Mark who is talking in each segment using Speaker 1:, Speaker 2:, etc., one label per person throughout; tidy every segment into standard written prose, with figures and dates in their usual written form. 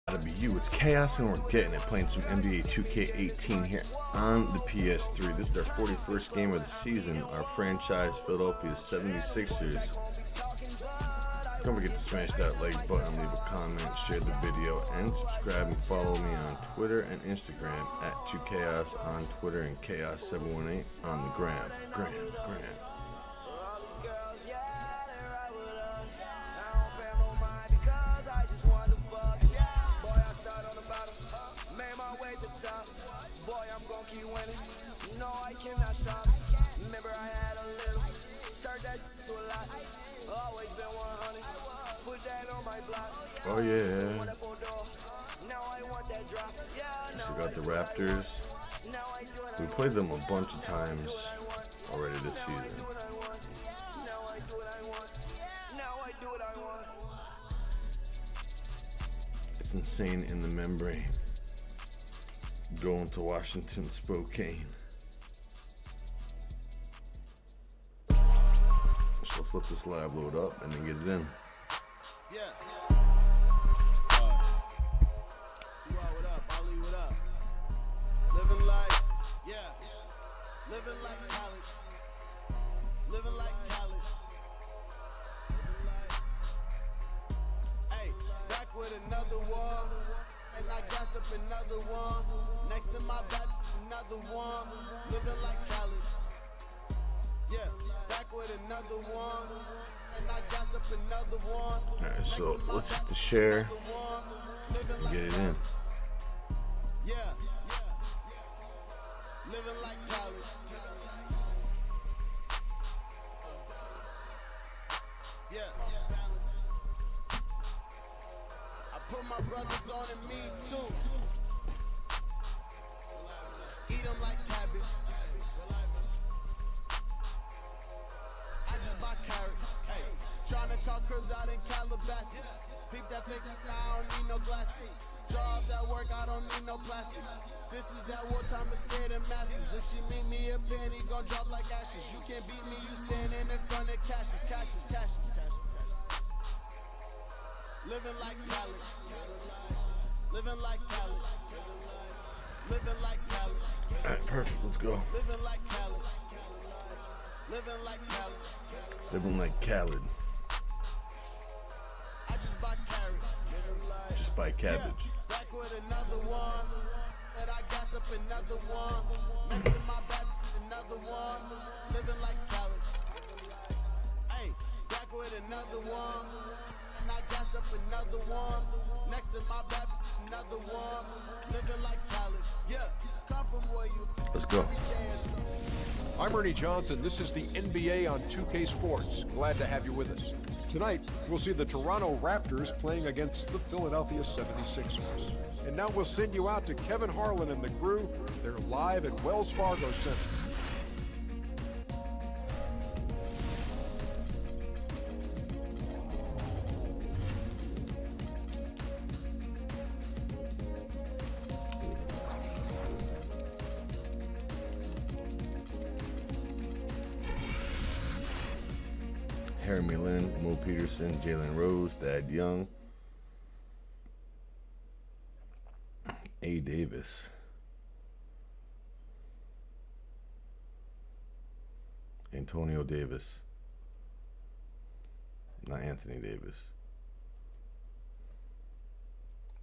Speaker 1: Gotta be you. It's Chaos, and we're getting it. Playing some NBA 2K18 here on the PS3. This is our 41st game of the season. Our franchise, Philadelphia 76ers. Don't forget to smash that like button, leave a comment, share the video, and subscribe and follow me on Twitter and Instagram at 2Chaos on Twitter and Chaos718 on the gram. Oh yeah. So we got the Raptors. We played them a bunch of times already this season. It's insane in the membrane. Going to Washington, Spokane. So let's let this live load up and then get it in.
Speaker 2: Yeah. Living like, yeah. Living like college. Living like college. Hey, back with another one. And I got up another one. Next to my back, another one. Living like college. Yeah, back with another one. And I got up another one.
Speaker 1: Alright, so let's hit the share and get it in.
Speaker 2: Yeah. Living like college. Yeah. I put my brothers on and me too. Eat them like cabbage. I just buy carrots. Hey, tryna call cribs out in Calabasas. Peep that fake, I don't need no glasses. Draw up that work, I don't need no plastic. This is that wartime, but scared of masses. If she meet me a penny, gon' drop like ashes. You can't beat me, you standing in front of cashes. Living like college. Living like college. Living like college.
Speaker 1: Alright, perfect, let's go.
Speaker 2: Living like college. Living like college.
Speaker 1: Living like Khaled.
Speaker 2: I just buy carrots.
Speaker 1: Just buy cabbage.
Speaker 2: Back with another one. And I got up another one. Next to my back, another one. Living like college. Hey, back with another one. And I got up another one. Next to my back, another one. Living like college. Yeah, come from where you.
Speaker 1: Let's go.
Speaker 3: I'm Ernie Johnson. This is the NBA on 2K Sports. Glad to have you with us. Tonight, we'll see the Toronto Raptors playing against the Philadelphia 76ers. And now we'll send you out to Kevin Harlan and the crew. They're live at Wells Fargo Center.
Speaker 1: Harry Lynn, Mo Peterson, Jalen Rose, Thad Young, A. Davis, Antonio Davis, not Anthony Davis,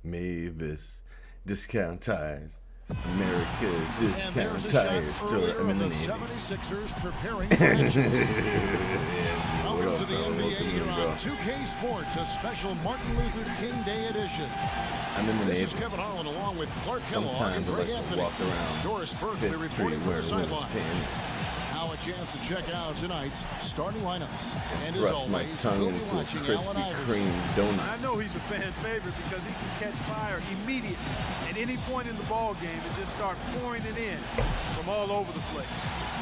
Speaker 1: Mavis, Discount Tires, America's Discount Tires store. I'm in the Navy.
Speaker 4: 76ers preparing for action. Welcome to the NBA here on 2K Sports, a special Martin Luther King Day edition.
Speaker 1: I'm in the Navy.
Speaker 4: This is Kevin Harlan along with Clark Kellogg and
Speaker 1: Sometimes I
Speaker 4: Greg
Speaker 1: like to
Speaker 4: Anthony.
Speaker 1: walk around
Speaker 4: Doris Berkeley
Speaker 1: 5th
Speaker 4: reporting
Speaker 1: Street
Speaker 4: from the
Speaker 1: wearing women's
Speaker 4: sideline.
Speaker 1: pants.
Speaker 4: Now a chance to check out tonight's starting lineups. And as
Speaker 1: Thrust my
Speaker 4: always,
Speaker 1: tongue
Speaker 4: we'll be
Speaker 1: into a
Speaker 4: watching
Speaker 1: Krispy
Speaker 4: Allen Iverson.
Speaker 1: Kreme donut.
Speaker 5: I know he's a fan favorite because he can catch fire immediately. At any point in the ball game, and just start pouring it in from all over the place.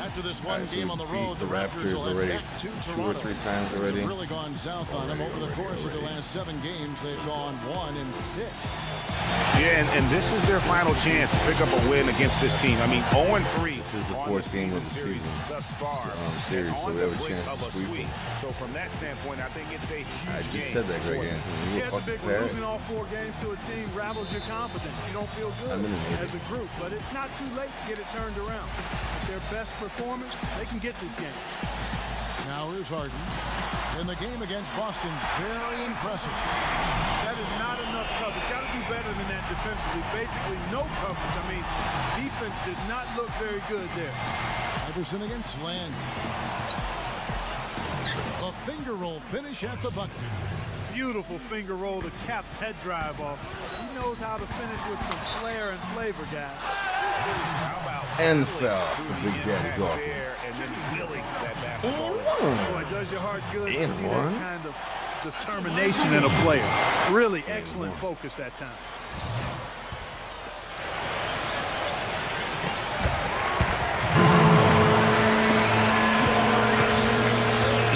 Speaker 4: After this one
Speaker 1: Right, so
Speaker 4: game
Speaker 1: we
Speaker 4: on the
Speaker 1: beat
Speaker 4: road,
Speaker 1: the
Speaker 4: the Raptors will
Speaker 1: already
Speaker 4: head back to
Speaker 1: 2 or
Speaker 4: Toronto.
Speaker 1: 3 times
Speaker 4: Things
Speaker 1: already.
Speaker 4: have really gone south on them over the course of the last 7 games. They've gone 1-6.
Speaker 6: Yeah, and this is their final chance to pick up a win against this team. I mean, 0-3.
Speaker 1: This is the fourth game of the season
Speaker 6: thus far.
Speaker 1: Series, so we have a chance to sweep.
Speaker 6: So from that standpoint, I think it's a huge
Speaker 1: I just
Speaker 6: game
Speaker 1: said that, Greg Anthony.
Speaker 5: Yeah, it's a big one. Losing all 4 games to a team rattles your confidence. You don't feel good as a group, but it's not too late to get it turned around. With their best performance, they can get this game.
Speaker 4: Now here's Harden. In the game against Boston, very impressive.
Speaker 5: That is not enough coverage. Got to do better than that defensively. Basically no coverage. I mean, defense did not look very good there.
Speaker 4: Iverson against Land. A finger roll finish at the bucket.
Speaker 5: Beautiful finger roll to cap that drive off. He knows how to finish with some flair and flavor, guys.
Speaker 1: And the foul for Big Daddy Dawkins.
Speaker 6: And then wheeling that basketball.
Speaker 5: Oh, it does your heart good to see that kind of determination in a player. Really excellent focus that time.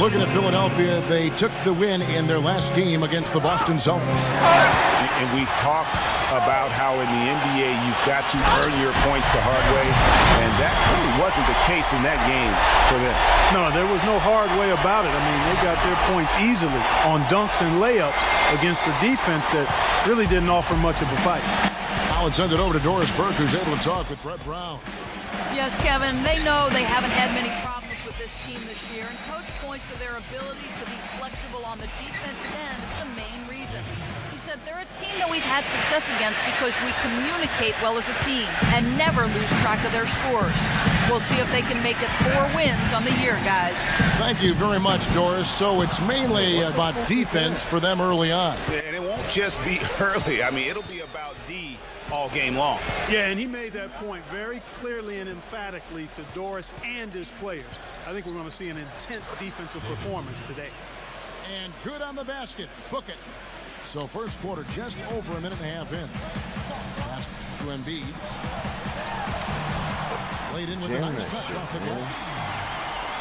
Speaker 4: Looking at Philadelphia, they took the win in their last game against the Boston Celtics.
Speaker 6: And we've talked about how in the NBA you've got to earn your points the hard way, and that really wasn't the case in that game for them.
Speaker 5: No, there was no hard way about it. I mean, they got their points easily on dunks and layups against a defense that really didn't offer much of a fight.
Speaker 4: Now let's send it over to Doris Burke, who's able to talk with Brett Brown.
Speaker 7: Yes, Kevin, they know they haven't had many problems with this team this year, and Coach points to their ability to be flexible on the defensive end as the main reason. He said they're a team that we've had success against because we communicate well as a team and never lose track of their scores. We'll see if they can make it 4 wins on the year, guys.
Speaker 4: Thank you very much, Doris. So it's mainly about defense for them early on.
Speaker 6: And it won't just be early. I mean, it'll be about D all game long.
Speaker 5: Yeah, and he made that point very clearly and emphatically to Doris and his players. I think we're going to see an intense defensive performance today.
Speaker 4: And good on the basket. Book it. So first quarter just over a minute and a half in. Pass to Embiid. Laid in with a nice touch off the glass.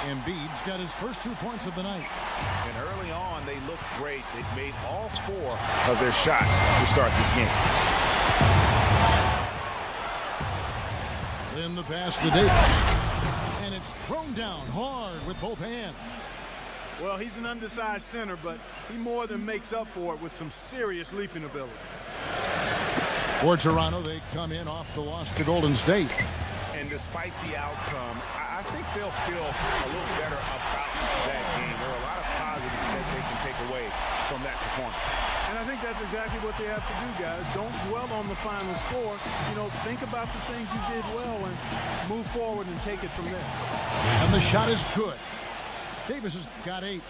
Speaker 4: Embiid's got his first 2 points of the night.
Speaker 6: And early on, they looked great. They've made all 4 of their shots to start this game.
Speaker 4: Then the pass to Davis. And it's thrown down hard with both hands.
Speaker 5: Well, he's an undersized center, but he more than makes up for it with some serious leaping ability.
Speaker 4: For Toronto, they come in off the loss to Golden State.
Speaker 6: And despite the outcome, I think they'll feel a little better about that game. There are a lot of positives that they can take away from that performance.
Speaker 5: And I think that's exactly what they have to do, guys. Don't dwell on the final score. You know, think about the things you did well and move forward and take it from there.
Speaker 4: And the shot is good. Davis has got 8.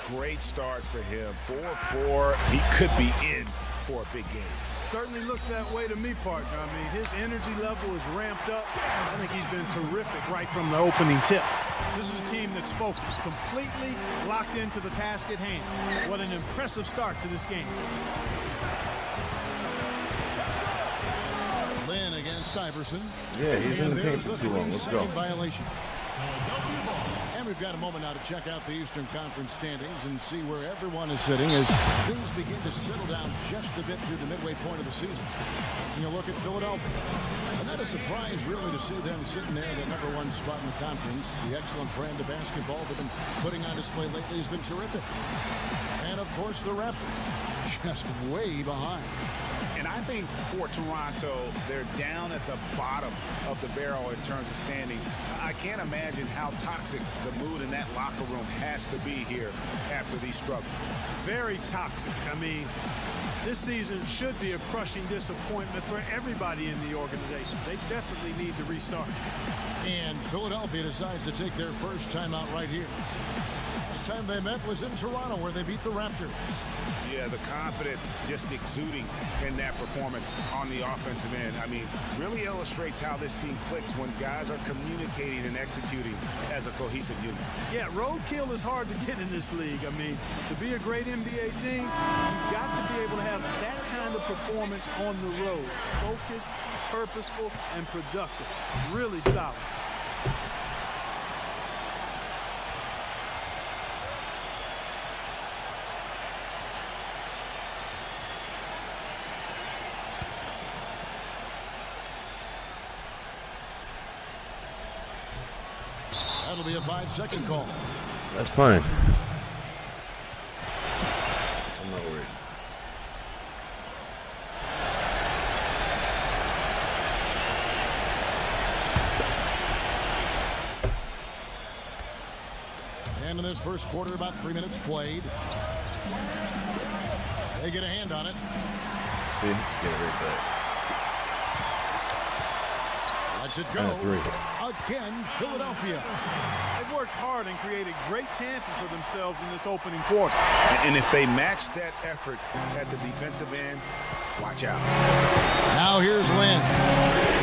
Speaker 6: Great start for him. 4-4. He could be in for a big game.
Speaker 5: Certainly looks that way to me, partner. I mean, his energy level is ramped up. I think he's been terrific right from the opening tip. This is a team that's focused, completely locked into the task at hand. What an impressive start to this game.
Speaker 4: Lynn against Iverson.
Speaker 1: Yeah, he's in the paint for too long. Let's go.
Speaker 4: Violation. And we've got a moment now to check out the Eastern Conference standings and see where everyone is sitting as things begin to settle down just a bit through the midway point of the season. You look at Philadelphia. And not a surprise, really, to see them sitting there in the #1 spot in the conference. The excellent brand of basketball they've been putting on display lately has been terrific. And, of course, the Raptors just way behind.
Speaker 6: And I think for Toronto, they're down at the bottom of the barrel in terms of standings. I can't imagine how toxic the mood in that locker room has to be here after these struggles.
Speaker 5: Very toxic. I mean, this season should be a crushing disappointment for everybody in the organization. They definitely need to restart.
Speaker 4: And Philadelphia decides to take their first time out right here. Last time they met was in Toronto, where they beat the Raptors.
Speaker 6: Yeah, the confidence just exuding in that performance on the offensive end. I mean, really illustrates how this team clicks when guys are communicating and executing as a cohesive unit.
Speaker 5: Yeah, roadkill is hard to get in this league. I mean, to be a great NBA team, you've got to be able to have that kind of performance on the road. Focused, purposeful, and productive. Really solid.
Speaker 4: That'll be a 5-second call.
Speaker 1: That's fine. I'm not worried.
Speaker 4: And in this first quarter, about 3 minutes played. They get a hand on it.
Speaker 1: See? Get it right back.
Speaker 4: Lets it go. Again, Philadelphia.
Speaker 5: They've worked hard and created great chances for themselves in this opening quarter.
Speaker 6: And if they match that effort at the defensive end, watch out.
Speaker 4: Now here's Lynn.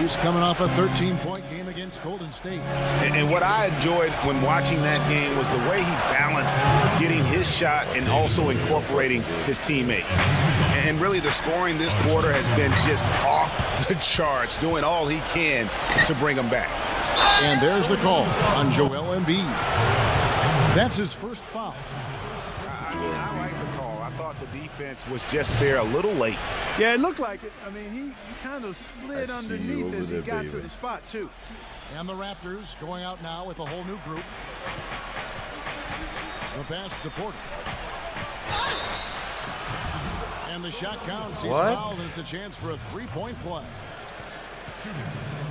Speaker 4: He's coming off a 13-point game against Golden State.
Speaker 6: And what I enjoyed when watching that game was the way he balanced getting his shot and also incorporating his teammates. And really the scoring this quarter has been just off the charts, doing all he can to bring them back.
Speaker 4: And there's the call on Joel Embiid. That's his first foul.
Speaker 6: I like the call. I thought the defense was just there a little late.
Speaker 5: Yeah, it looked like it. I mean, he kind of slid underneath as he got to the spot, too.
Speaker 4: And the Raptors going out now with a whole new group. The pass to Porter. And the shot counts. He's fouled, and it's a chance for a three-point play.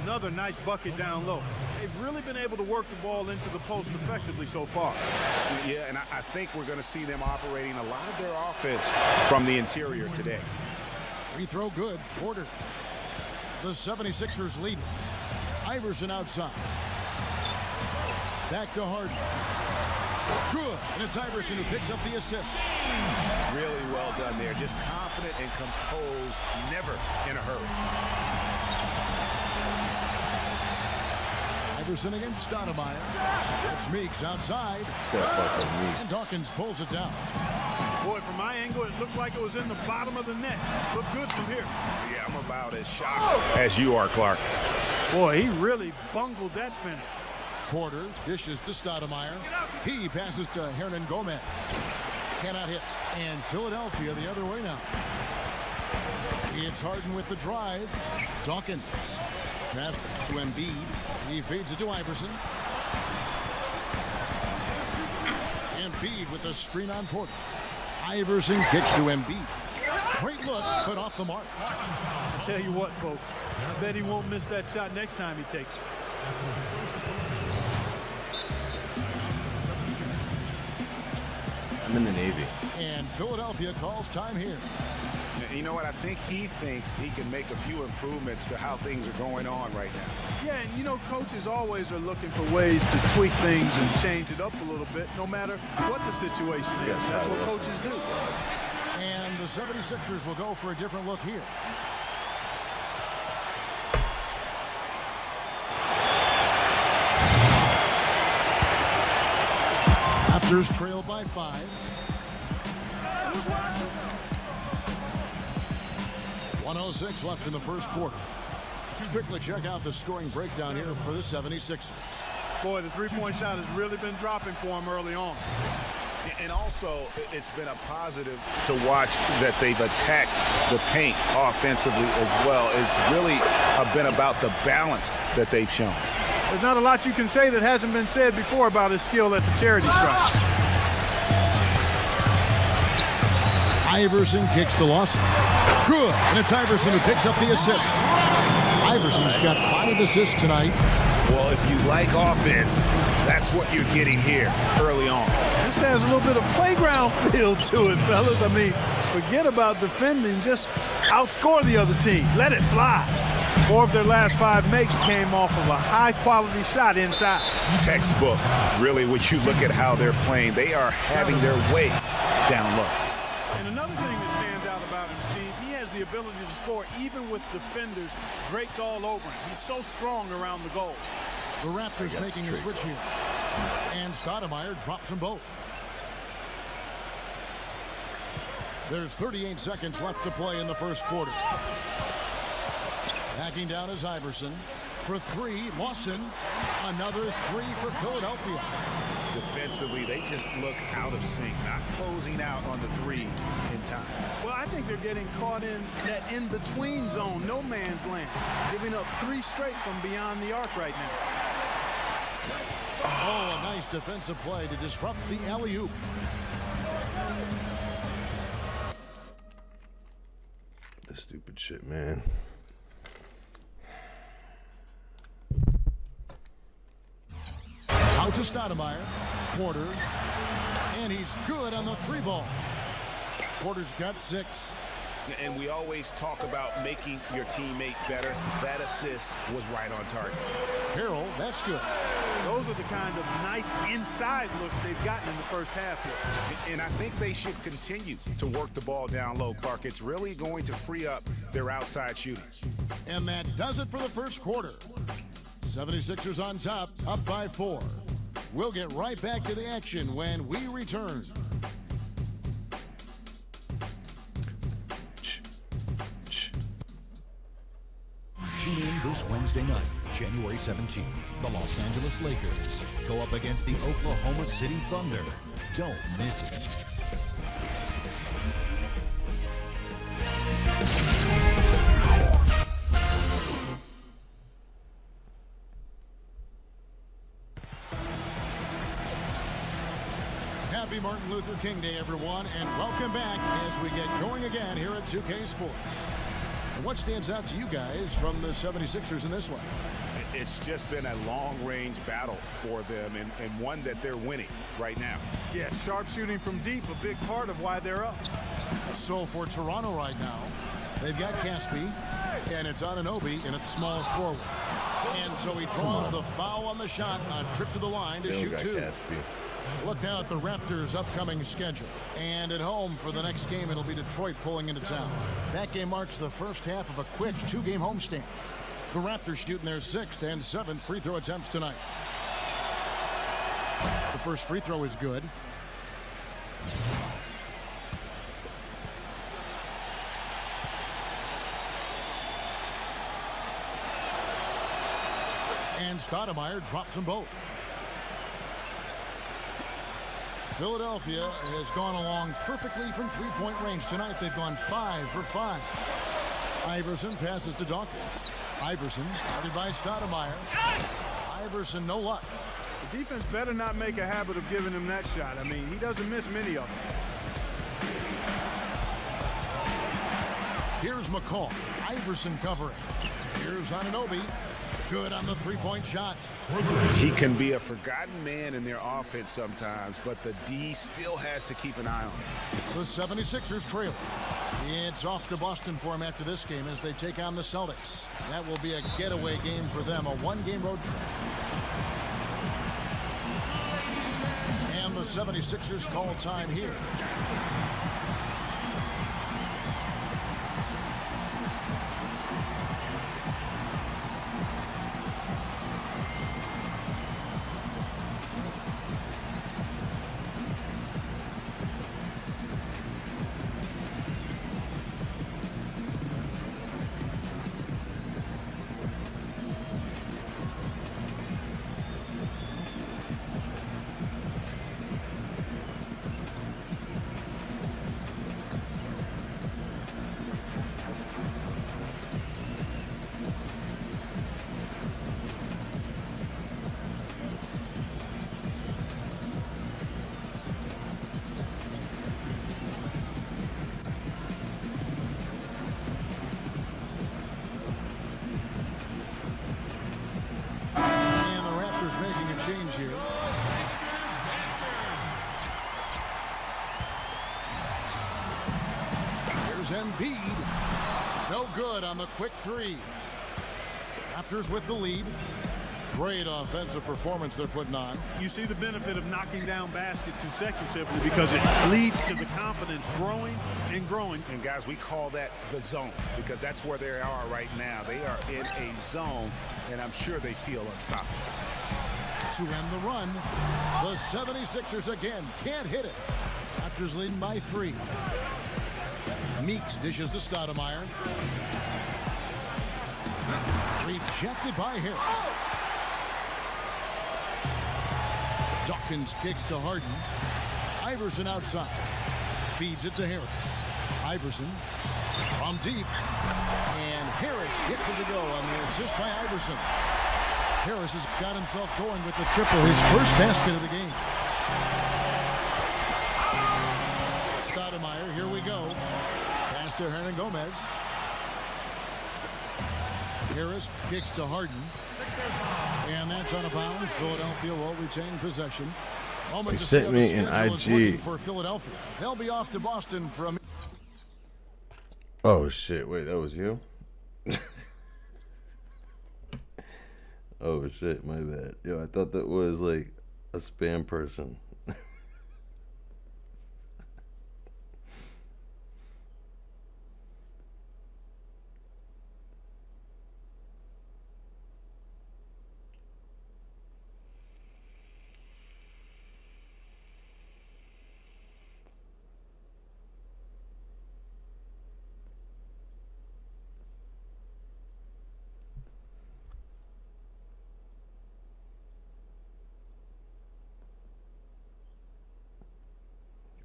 Speaker 5: Another nice bucket down low. They've really been able to work the ball into the post effectively so far.
Speaker 6: Yeah, and I think we're going to see them operating a lot of their offense from the interior today.
Speaker 4: Free throw good. Porter. The 76ers lead. Iverson outside. Back to Harden. Good. And it's Iverson who picks up the assist.
Speaker 6: Really well done there. Just confident and composed, never in a hurry.
Speaker 4: Iverson against Stoudemire. It's Meeks outside. And Dawkins pulls it down.
Speaker 5: Boy, from my angle, it looked like it was in the bottom of the net. Looked good from here.
Speaker 6: Yeah, I'm about as shocked as you are, Clark.
Speaker 5: Boy, he really bungled that finish.
Speaker 4: Porter dishes to Stoudemire. He passes to Hernan Gomez. Cannot hit. And Philadelphia the other way now. It's Harden with the drive. Dawkins. Pass to Embiid. He feeds it to Iverson. Embiid with a screen on Porter. Iverson kicks to Embiid. Great look, but off the mark.
Speaker 5: I tell you what, folks. I bet he won't miss that shot next time he takes it.
Speaker 1: I'm in the Navy.
Speaker 4: And Philadelphia calls time here.
Speaker 6: You know what? I think he thinks he can make a few improvements to how things are going on right now.
Speaker 5: Yeah, and you know, coaches always are looking for ways to tweak things and change it up a little bit, no matter what the situation is. That's what coaches do.
Speaker 4: And the 76ers will go for a different look here. Raptors trailed by 5. 1:06 left in the first quarter. Let's quickly check out the scoring breakdown here for the 76ers.
Speaker 5: Boy, the three-point shot has really been dropping for him early on.
Speaker 6: And also, it's been a positive to watch that they've attacked the paint offensively as well. It's really been about the balance that they've shown.
Speaker 5: There's not a lot you can say that hasn't been said before about his skill at the charity stripe.
Speaker 4: Iverson kicks to Lawson. Good. And it's Iverson who picks up the assist. Iverson's got 5 assists tonight.
Speaker 6: Well, if you like offense, that's what you're getting here early on.
Speaker 5: This has a little bit of playground feel to it, fellas. I mean, forget about defending. Just outscore the other team. Let it fly. 4 of their last 5 makes came off of a high-quality shot inside.
Speaker 6: Textbook. Really, when you look at how they're playing, they are having their way down low.
Speaker 5: And another thing that stands out about him, Steve, he has the ability to score even with defenders draped all over him. He's so strong around the goal.
Speaker 4: The Raptors making a switch here. And Stoudemire drops them both. There's 38 seconds left to play in the first quarter. Backing down is Iverson. For 3, Lawson. Another 3 for Philadelphia.
Speaker 6: Defensively, they just look out of sync, not closing out on the threes in time.
Speaker 5: Well, I think they're getting caught in that in-between zone, no man's land, giving up 3 straight from beyond the arc right now.
Speaker 4: Oh, a nice defensive play to disrupt the alley-oop.
Speaker 1: This stupid shit, man.
Speaker 4: Out to Stoudemire. Porter. And he's good on the 3-ball. Porter's got 6.
Speaker 6: And we always talk about making your teammate better. That assist was right on target.
Speaker 4: Harrell, that's good.
Speaker 5: Those are the kind of nice inside looks they've gotten in the first half here.
Speaker 6: And I think they should continue to work the ball down low, Clark. It's really going to free up their outside shooting.
Speaker 4: And that does it for the first quarter. 76ers on top, up by 4. We'll get right back to the action when we return.
Speaker 8: Tune in this Wednesday night, January 17th. The Los Angeles Lakers go up against the Oklahoma City Thunder. Don't miss it.
Speaker 4: Happy Martin Luther King Day, everyone, and welcome back as we get going again here at 2K Sports. And what stands out to you guys from the 76ers in this one?
Speaker 6: It's just been a long-range battle for them and one that they're winning right now.
Speaker 5: Yeah, sharp shooting from deep, a big part of why they're up.
Speaker 4: So for Toronto right now, they've got Caspi, and it's Anunoby in its small forward. And so he draws the foul on the shot on a trip to the line to shoot 2. Look now at the Raptors' upcoming schedule. And at home for the next game, it'll be Detroit pulling into town. That game marks the first half of a quick 2-game homestand. The Raptors shooting their 6th and 7th free throw attempts tonight. The first free throw is good. And Stoudemire drops them both. Philadelphia has gone along perfectly from 3-point range. Tonight they've gone 5 for 5. Iverson passes to Dawkins. Iverson, guarded by Stoudemire. Iverson, no luck.
Speaker 5: The defense better not make a habit of giving him that shot. I mean, he doesn't miss many of them.
Speaker 4: Here's McCall. Iverson covering. Here's Anunoby. Good on the 3-point shot.
Speaker 6: He can be a forgotten man in their offense sometimes, but the D still has to keep an eye on him.
Speaker 4: The 76ers trail. It's off to Boston for him after this game as they take on the Celtics. That will be a getaway game for them, a 1-game road trip. And the 76ers call time here. Change here. Here's Embiid. No good on the quick 3. Raptors with the lead. Great offensive performance they're putting on.
Speaker 5: You see the benefit of knocking down baskets consecutively because it leads to the confidence growing and growing.
Speaker 6: And guys, we call that the zone because that's where they are right now. They are in a zone, and I'm sure they feel unstoppable.
Speaker 4: To end the run, the 76ers again can't hit it. Raptors leading by 3. Meeks dishes to Stoudemire. Rejected by Harris. Dawkins kicks to Harden. Iverson outside. Feeds it to Harris. Iverson from deep. And Harris gets it to go on the assist by Iverson. Harris has got himself going with the triple, his first basket of the game. Stoudemire, here we go. Pass to Hernan Gomez. Harris kicks to Harden. And that's out of bounds. Philadelphia will retain possession.
Speaker 1: They sent me an IG.
Speaker 4: For Philadelphia. They'll be off to Boston from.
Speaker 1: Oh shit! Wait, that was you? Oh shit! My bad. Yo, I thought that was like a spam person.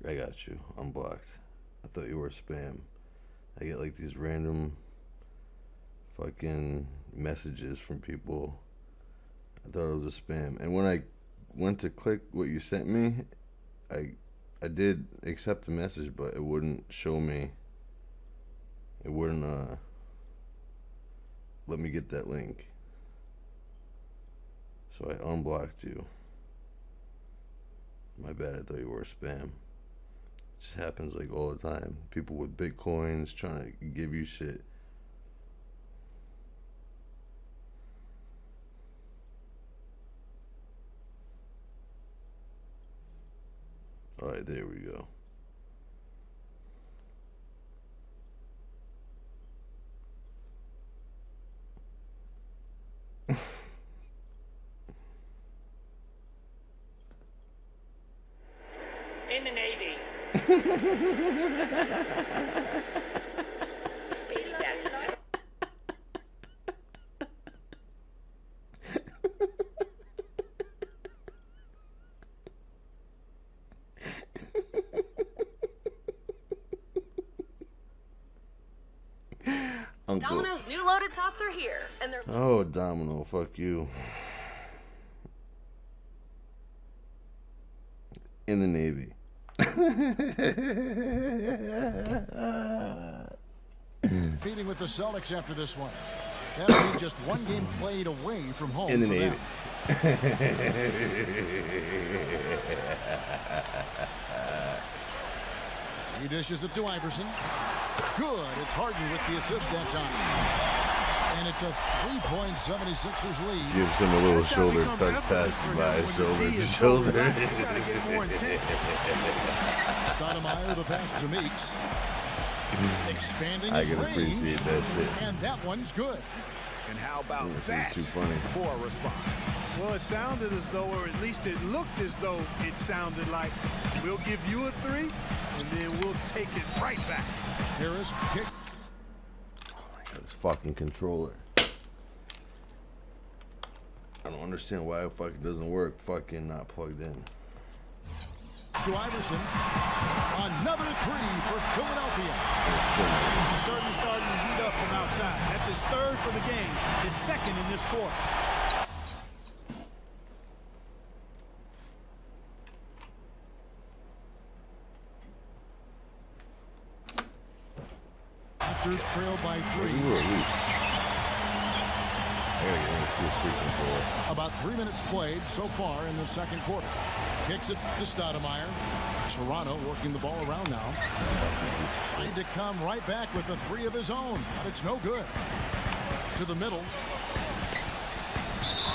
Speaker 1: I got you. I'm blocked. I thought you were spam. I get like these random fucking messages from people. I thought it was a spam. And when I went to click what you sent me, I did accept the message, but it wouldn't show me. It wouldn't let me get that link. So I unblocked you. My bad, I thought you were spam. It just happens like all the time. People with Bitcoins trying to give you shit. Alright, there we go.
Speaker 9: In the Navy.
Speaker 10: Domino's new loaded tots are here, and they're.
Speaker 1: Oh, Domino, fuck you. In the Navy.
Speaker 4: Beating with the Celtics after this one. That'll be just one game played away from home.
Speaker 1: In the Navy.
Speaker 4: He dishes it to Iverson. Good. It's Harden with the assist that time. And it's a 3-point 76ers lead.
Speaker 1: Gives him a little shoulder touch pass by shoulder to shoulder.
Speaker 4: Stoudemire, the pass to Meeks. Expanding
Speaker 1: I
Speaker 4: his
Speaker 1: can
Speaker 4: range.
Speaker 1: appreciate that shit.
Speaker 4: And that one's good.
Speaker 6: And how about that
Speaker 1: too funny.
Speaker 6: for a response?
Speaker 5: Well, it sounded as though, or at least it looked as though it sounded like, we'll give you a 3, and then we'll take it right back.
Speaker 4: Harris kick.
Speaker 1: Oh my god, this fucking controller. I don't understand why it fucking doesn't work. Fucking not plugged in.
Speaker 4: To Iverson. Another 3 for Philadelphia.
Speaker 5: He's starting to heat up from outside. That's his 3rd for the game, his 2nd in this quarter.
Speaker 4: Raptors trail by 3.
Speaker 1: You were loose. There you go.
Speaker 4: About 3 minutes played so far in the second quarter. Kicks it to Stoudemire. Toronto working the ball around now. Trying to come right back with the 3 of his own, but it's no good. To the middle.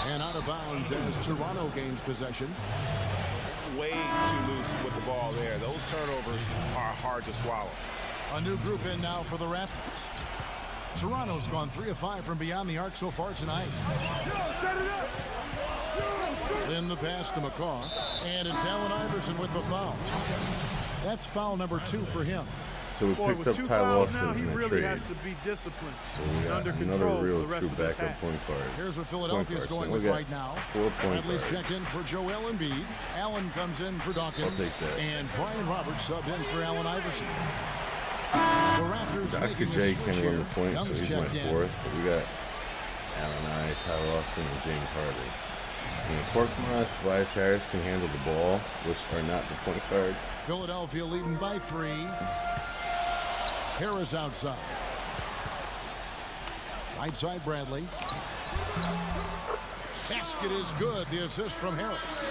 Speaker 4: And out of bounds as Toronto gains possession.
Speaker 6: Way too loose with the ball there. Those turnovers are hard to swallow.
Speaker 4: A new group in now for the Raptors. Toronto's gone 3 of 5 from beyond the arc so far tonight. Then the pass to McCaw. And it's Allen Iverson with the foul. That's foul number 2 for him.
Speaker 1: So we picked up Ty Lawson in the
Speaker 5: really
Speaker 1: trade.
Speaker 5: Has to be disciplined.
Speaker 1: So we got
Speaker 5: under
Speaker 1: another
Speaker 5: control
Speaker 1: real
Speaker 5: for the rest
Speaker 1: true
Speaker 5: of this
Speaker 1: backup
Speaker 5: half.
Speaker 1: point guard.
Speaker 4: Here's what Philadelphia's going with right now.
Speaker 1: 4 point
Speaker 4: Bradley's
Speaker 1: guards.
Speaker 4: check in for Joel Embiid. Allen comes in for Dawkins.
Speaker 1: I'll take that.
Speaker 4: And Brian Roberts sub in for Allen Iverson. The Raptors
Speaker 1: Dr.
Speaker 4: making
Speaker 1: J
Speaker 4: the
Speaker 1: can't
Speaker 4: switch
Speaker 1: run
Speaker 4: here.
Speaker 1: the point, so
Speaker 4: Young's
Speaker 1: he's my
Speaker 4: checked in.
Speaker 1: 4th. But we got Allen, Ty Lawson, and James Harden. And the Port Morris, Tobias Harris can handle the ball, which are not the point guard.
Speaker 4: Philadelphia leading by 3. Harris outside. Right side, Bradley. Basket is good. The assist from Harris.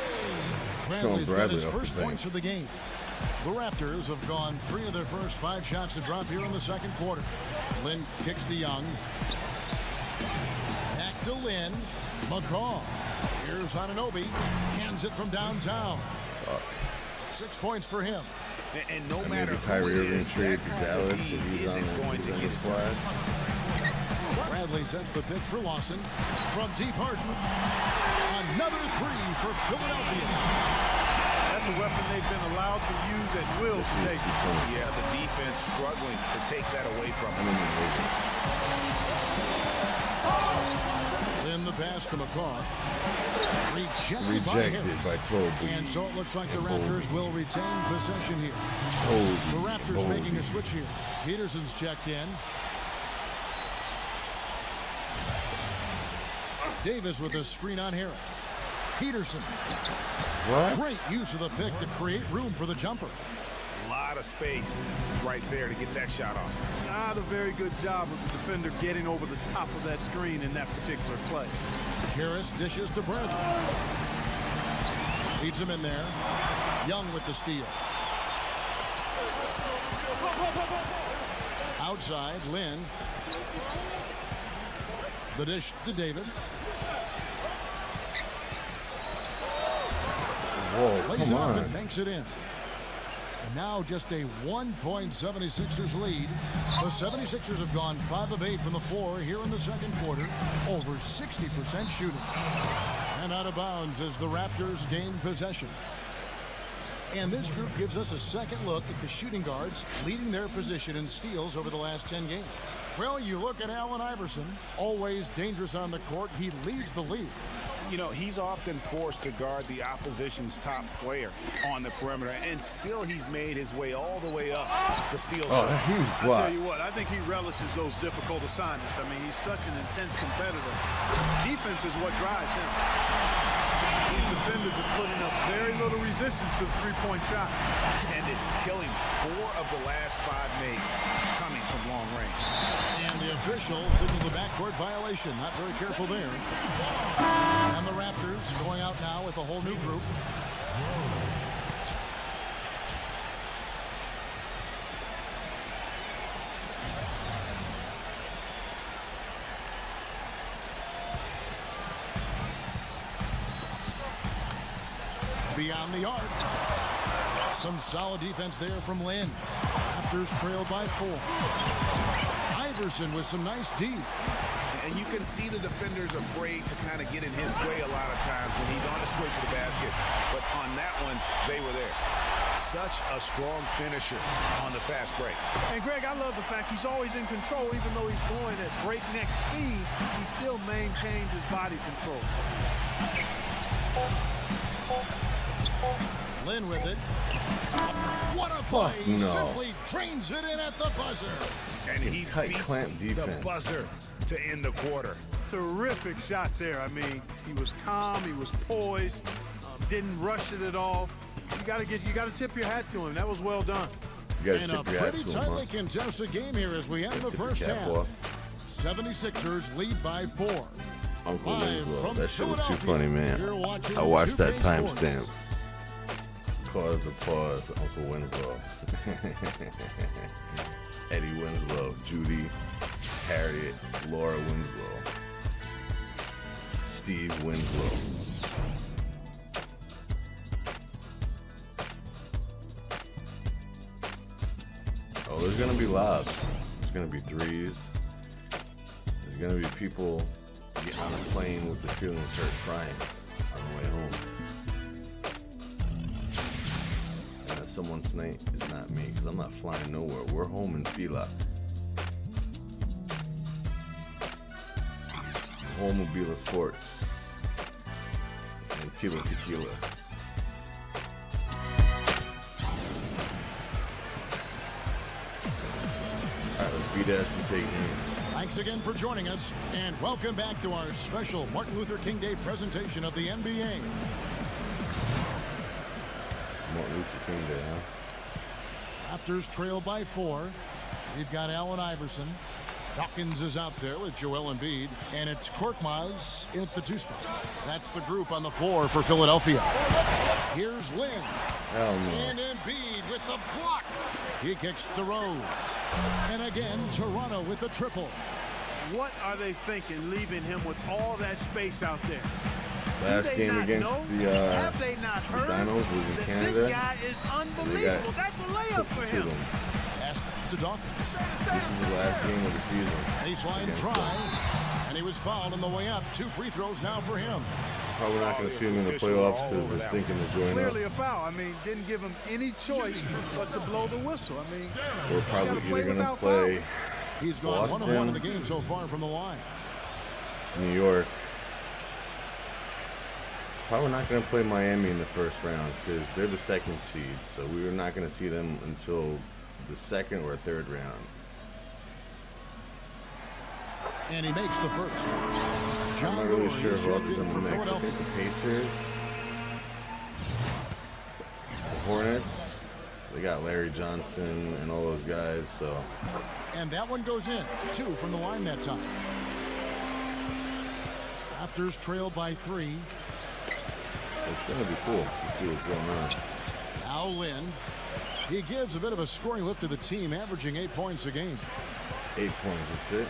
Speaker 4: Bradley's got his first points of the game. The Raptors have gone 3 of their first 5 shots to drop here in the second quarter. Lynn kicks to Young. Back to Lynn. McCaw. Here's Anunoby. Cans it from downtown. 6 points for him.
Speaker 6: And no matter
Speaker 1: Kyrie Irving traded to Dallas, so he's on the squad.
Speaker 4: Bradley sets the pick for Lawson. From deep Harden. Another 3 for Philadelphia.
Speaker 5: That's a weapon they've been allowed to use at will today.
Speaker 6: Yeah, the defense struggling to take that away from him.
Speaker 4: Then the pass to McCaw.
Speaker 1: Rejected by Toby.
Speaker 4: And so it looks like the Raptors will retain possession here. The Raptors making a switch here. Peterson's checked in. Davis with a screen on Harris. Peterson.
Speaker 1: What?
Speaker 4: Great use of the pick to create room for the jumper.
Speaker 6: A lot of space right there to get that shot off.
Speaker 5: Not a very good job of the defender getting over the top of that screen in that particular play.
Speaker 4: Harris dishes to Bradley. Leads him in there. Young with the steal. Outside, Lynn. The dish to Davis.
Speaker 1: Whoa,
Speaker 4: Lays
Speaker 1: come
Speaker 4: it up
Speaker 1: on.
Speaker 4: and banks it in. And now just a 1-point 76ers lead. The 76ers have gone 5 of 8 from the floor here in the second quarter. Over 60% shooting. And out of bounds as the Raptors gain possession. And this group gives us a second look at the shooting guards leading their position in steals over the last 10 games. Well, you look at Allen Iverson, always dangerous on the court. He leads the league.
Speaker 6: You know, he's often forced to guard the opposition's top player on the perimeter, and still he's made his way all the way up the steal.
Speaker 1: Oh, a huge
Speaker 5: I
Speaker 1: block.
Speaker 5: tell you what, I think he relishes those difficult assignments. I mean, he's such an intense competitor. Defense is what drives him. These defenders are putting up very little resistance to the three-point shot.
Speaker 6: And it's killing 4 of the last 5 makes coming from long range.
Speaker 4: And the official signaled the backcourt violation. Not very careful there. And the Raptors going out now with a whole new group. Beyond the arc. Some solid defense there from Lynn. Raptors trailed by 4. Iverson with some nice D.
Speaker 6: And you can see the defenders afraid to kind of get in his way a lot of times when he's on his way to the basket. But on that one, they were there. Such a strong finisher on the fast break.
Speaker 5: And Greg, I love the fact he's always in control. Even though he's going at breakneck speed, he still maintains his body control.
Speaker 4: Lynn with it. What a
Speaker 1: Fuck
Speaker 4: play.
Speaker 1: no.
Speaker 4: Simply drains it in at the buzzer.
Speaker 6: And he
Speaker 1: tight
Speaker 6: beats
Speaker 1: clamp
Speaker 6: the
Speaker 1: defense.
Speaker 6: buzzer to end the quarter.
Speaker 5: Terrific shot there. I mean, he was calm, he was poised, didn't rush it at all. You got to tip your hat to him. That was well done.
Speaker 1: You got
Speaker 4: And
Speaker 1: to
Speaker 4: a
Speaker 1: tip your hat
Speaker 4: pretty
Speaker 1: to him,
Speaker 4: tightly contested game here as we end the first half. 76ers lead by 4.
Speaker 1: Uncle
Speaker 4: Live
Speaker 1: Winslow.
Speaker 4: from
Speaker 1: That shit was too
Speaker 4: Philadelphia,
Speaker 1: funny, man.
Speaker 4: you're watching
Speaker 1: I watched that
Speaker 4: 2K Sports.
Speaker 1: timestamp. Cause the pause, Uncle Winslow. Eddie Winslow, Judy, Harriet, Laura Winslow, Steve Winslow. Oh, there's gonna be lobs. There's gonna be threes. There's gonna be people getting on a plane with the feeling and start crying on the way home. And that someone tonight is not me, because I'm not flying nowhere. We're home in Fila. Home of Bila Sports and Tila Tequila. Alright, let's beat ass and take names.
Speaker 4: Thanks again for joining us, and welcome back to our special Martin Luther King Day presentation of the NBA.
Speaker 1: Martin Luther King Day, huh?
Speaker 4: Raptors trail by 4. We've got Allen Iverson. Dawkins is out there with Joel Embiid, and it's Korkmaz at the 2 spot. That's the group on the floor for Philadelphia. Here's Lin.
Speaker 1: Hell no.
Speaker 4: And Embiid with the block. He kicks to Rose. And again, Toronto with the triple.
Speaker 5: What are they thinking, leaving him with all that space out there?
Speaker 1: Last game against
Speaker 5: Have they not
Speaker 1: the
Speaker 5: heard
Speaker 1: Dinos was in
Speaker 5: that
Speaker 1: Canada.
Speaker 5: this guy is unbelievable? That's a layup for him.
Speaker 4: Pass to Dawkins.
Speaker 1: This is the last game of the season.
Speaker 4: Baseline try. And he was fouled on the way up. 2 free throws now for him.
Speaker 1: Probably not going to see him in the playoffs because they're stinking to join up.
Speaker 5: Clearly a foul. I mean, didn't give him any choice but to blow the whistle. I mean,
Speaker 1: We're probably either going to play
Speaker 4: He's gone
Speaker 1: Boston,
Speaker 4: 1-1 in the game so far from the line.
Speaker 1: New York. Probably not going to play Miami in the first round because they're the 2nd seed. So we're not going to see them until the 2nd or 3rd round.
Speaker 4: And he makes the first.
Speaker 1: I'm not really sure who else is in the mix. I think the Pacers, the Hornets, they got Larry Johnson and all those guys, so.
Speaker 4: And that one goes in. 2 from the line that time. Raptors trail by 3.
Speaker 1: It's going to be cool to see what's going on.
Speaker 4: Now Lin. He gives a bit of a scoring lift to the team, averaging 8 points a game.
Speaker 1: 8 points, that's it.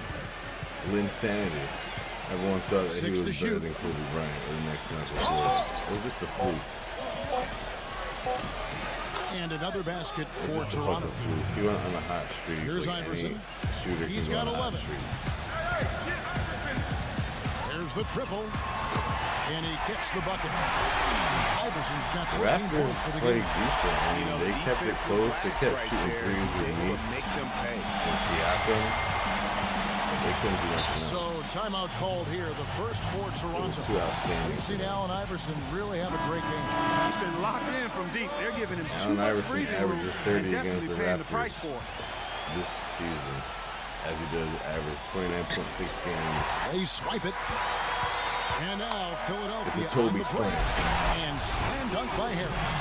Speaker 1: Linsanity. Everyone thought that he was better than Kobe Bryant or the next man before. It was just a fluke.
Speaker 4: And another basket for
Speaker 1: Just a
Speaker 4: Toronto.
Speaker 1: fucking fluke. He went on a hot streak.
Speaker 4: Here's
Speaker 1: like
Speaker 4: Iverson.
Speaker 1: any shooter
Speaker 4: He's
Speaker 1: can go
Speaker 4: got
Speaker 1: on a hot
Speaker 4: 11.
Speaker 1: streak.
Speaker 4: There's the triple. And he gets the bucket. Iverson's got 14
Speaker 1: Raptors
Speaker 4: points for the
Speaker 1: played
Speaker 4: game.
Speaker 1: decent. I mean, they kept it close. They kept shooting threes with Meeks and Siakam. They couldn't do nothing else.
Speaker 4: So timeout called here. The first for Toronto.
Speaker 1: 2 outstanding.
Speaker 4: We've seen Allen Iverson really have a great game.
Speaker 5: He's been locked in from deep. They're giving him too
Speaker 1: Allen
Speaker 5: much
Speaker 1: Iverson
Speaker 5: breathing room
Speaker 1: averages
Speaker 5: and
Speaker 1: 30
Speaker 5: definitely
Speaker 1: against the
Speaker 5: paying the price
Speaker 1: Raptors
Speaker 5: for it.
Speaker 1: this season, as he does average 29.6 games.
Speaker 4: They swipe it. And now Philadelphia
Speaker 1: It's a Toby
Speaker 4: on the play.
Speaker 1: slam.
Speaker 4: And slam dunk by Harris.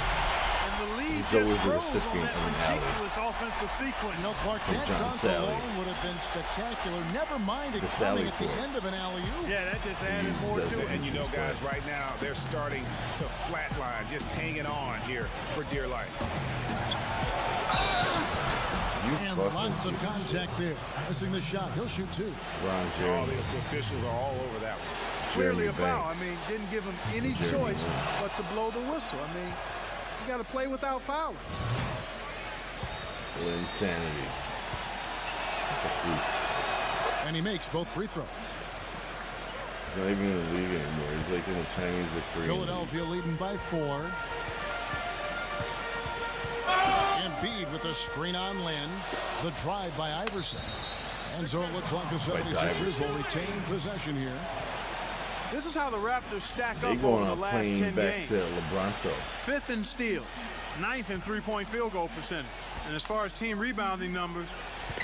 Speaker 5: And the lead
Speaker 1: He's
Speaker 5: just
Speaker 1: always the
Speaker 5: froze on
Speaker 1: recipient
Speaker 5: that
Speaker 1: of an alley.
Speaker 5: ridiculous offensive sequence.
Speaker 4: No, Clark,
Speaker 1: From
Speaker 4: that
Speaker 1: John
Speaker 4: dunk
Speaker 1: Sally.
Speaker 4: alone would have been spectacular. Never mind it
Speaker 1: The
Speaker 4: coming
Speaker 1: Sally
Speaker 4: at the
Speaker 1: court.
Speaker 4: end of an alley-oop.
Speaker 5: Yeah, that just added
Speaker 1: uses
Speaker 5: more
Speaker 1: as
Speaker 5: to
Speaker 1: the
Speaker 5: it.
Speaker 6: And you know, guys, right now, they're starting to flatline, just hanging on here for dear life.
Speaker 4: And lots of contact there. Missing the shot. He'll shoot 2.
Speaker 1: Ron
Speaker 6: All
Speaker 1: Jeremy.
Speaker 6: the officials are all over that one.
Speaker 5: Clearly
Speaker 1: Jeremy
Speaker 5: a foul.
Speaker 1: Banks.
Speaker 5: I mean, didn't give him any
Speaker 1: Jeremy
Speaker 5: choice
Speaker 1: Banks.
Speaker 5: but to blow the whistle. I mean, you got to play without fouling.
Speaker 1: Insanity. Such a fluke.
Speaker 4: And he makes both free throws.
Speaker 1: He's not even in the league anymore. He's like in the Chinese or Korean.
Speaker 4: Philadelphia leading by 4. Embiid with a screen on Lin. The drive by Iverson. And so it looks like the 76ers will retain possession here.
Speaker 5: This is how the Raptors stack
Speaker 1: They
Speaker 5: up
Speaker 1: going
Speaker 5: over the
Speaker 1: on
Speaker 5: last
Speaker 1: playing
Speaker 5: 10
Speaker 1: back
Speaker 5: games.
Speaker 1: to LeBronto.
Speaker 5: 5th in steal, 9th in three-point field goal percentage. And as far as team rebounding numbers,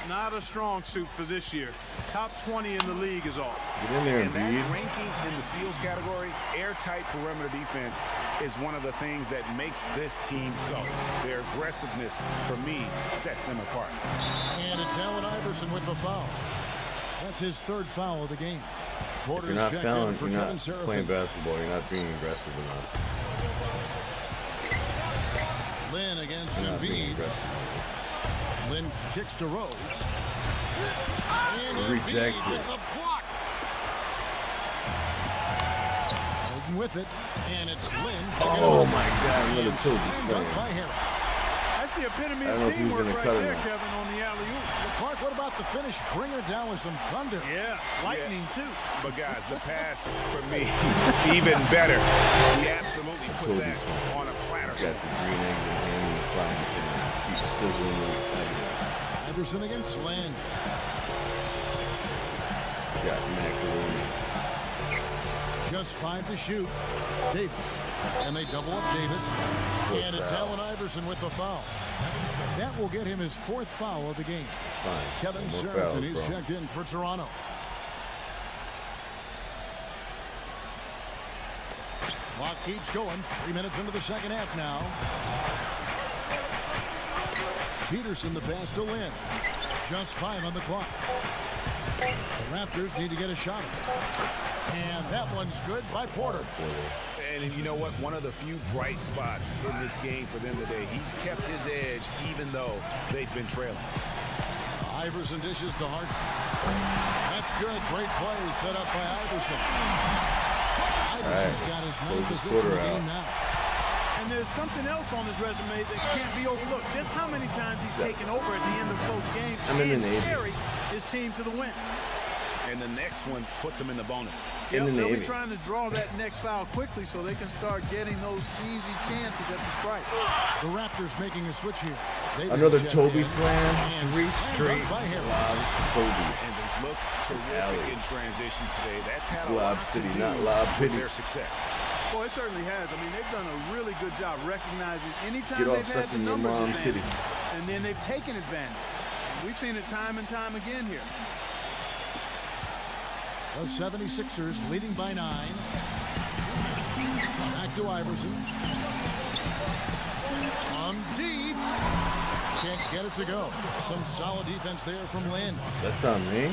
Speaker 5: not a strong suit for this year. Top 20 in the league is all.
Speaker 1: Get in there,
Speaker 6: And that
Speaker 1: Embiid.
Speaker 6: ranking in the steals category, airtight perimeter defense, is one of the things that makes this team go. Their aggressiveness, for me, sets them apart.
Speaker 4: And it's Allen Iverson with the foul. That's his 3rd foul of the game.
Speaker 1: If
Speaker 4: Porter's
Speaker 1: you're not
Speaker 4: checked
Speaker 1: fouling,
Speaker 4: in for
Speaker 1: you're
Speaker 4: Kevin
Speaker 1: not
Speaker 4: Seraphin.
Speaker 1: playing basketball. You're not being aggressive enough.
Speaker 4: Lin against
Speaker 1: You're not being
Speaker 4: Embiid.
Speaker 1: aggressive.
Speaker 4: Lin kicks to Rose. And
Speaker 1: Rejected.
Speaker 4: Embiid with the block. Holding with it. And it's Lin.
Speaker 1: Oh my God, another
Speaker 4: And
Speaker 1: Toby
Speaker 4: slam
Speaker 1: slam.
Speaker 4: dunk by Harris.
Speaker 5: That's the epitome
Speaker 1: I don't
Speaker 5: of
Speaker 1: know if he was
Speaker 5: teamwork
Speaker 1: gonna
Speaker 5: right
Speaker 1: cut him
Speaker 5: there,
Speaker 1: or not.
Speaker 5: Kevin, on the alley-oop.
Speaker 4: Clark, what about the finish? Bring her down with some thunder.
Speaker 5: Yeah, lightning too.
Speaker 6: But guys, the pass, for me, even better. He absolutely put
Speaker 1: Toby
Speaker 6: that
Speaker 1: slam.
Speaker 6: on a platter.
Speaker 1: He's got the green eggs in him and the frying pan. Keep sizzling it.
Speaker 4: Iverson against Lin.
Speaker 1: He's got macaroni.
Speaker 4: Just 5 to shoot. Davis. And they double up Davis. And it's
Speaker 1: foul.
Speaker 4: Allen Iverson with the foul. That will get him his 4th foul of the game.
Speaker 1: Fine.
Speaker 4: Kevin
Speaker 1: No more
Speaker 4: Seraphin,
Speaker 1: fouls,
Speaker 4: he's
Speaker 1: bro.
Speaker 4: checked in for Toronto. Clock keeps going. 3 minutes into the second half now. Peterson the pass to Lynn. Just 5 on the clock. The Raptors need to get a shot. And that one's good by Porter.
Speaker 6: And you know what? One of the few bright spots in this game for them today. He's kept his edge even though they've been trailing.
Speaker 4: Iverson dishes to Hart. That's good. Great play set up by Iverson. Iverson's got his ninth
Speaker 1: close this
Speaker 4: position in the
Speaker 1: quarter
Speaker 4: game
Speaker 1: out.
Speaker 4: now.
Speaker 5: And there's something else on his resume that can't be overlooked. Just how many times he's taken over at the end of close games
Speaker 1: I'm in the
Speaker 5: and
Speaker 1: Navy.
Speaker 5: carried his team to the win.
Speaker 6: And the next one puts him in the bonus.
Speaker 1: In the
Speaker 5: They'll
Speaker 1: Navy.
Speaker 5: be trying to draw that next foul quickly so they can start getting those easy chances at the stripe.
Speaker 4: The Raptors making a switch here. Davis
Speaker 1: Another
Speaker 4: checked
Speaker 1: Toby
Speaker 4: in.
Speaker 1: slam.
Speaker 4: And
Speaker 1: 3
Speaker 4: slammed
Speaker 1: straight
Speaker 4: up by Harris.
Speaker 1: lobs to Toby.
Speaker 6: And they've looked terrific in transition today. That's
Speaker 1: It's
Speaker 6: had a
Speaker 1: Lob
Speaker 6: lot
Speaker 1: City,
Speaker 6: to do
Speaker 1: not Lob
Speaker 6: with
Speaker 1: City.
Speaker 6: their success.
Speaker 5: Well, it certainly has. I mean, they've done a really good job recognizing anytime
Speaker 1: Get off
Speaker 5: they've had the
Speaker 1: sucking your
Speaker 5: numbers
Speaker 1: mom
Speaker 5: advantage,
Speaker 1: titty.
Speaker 5: and then they've taken advantage. We've seen it time and time again here.
Speaker 4: The 76ers leading by 9. Back to Iverson. On deep. Can't get it to go. Some solid defense there from Lynn.
Speaker 1: That's on me.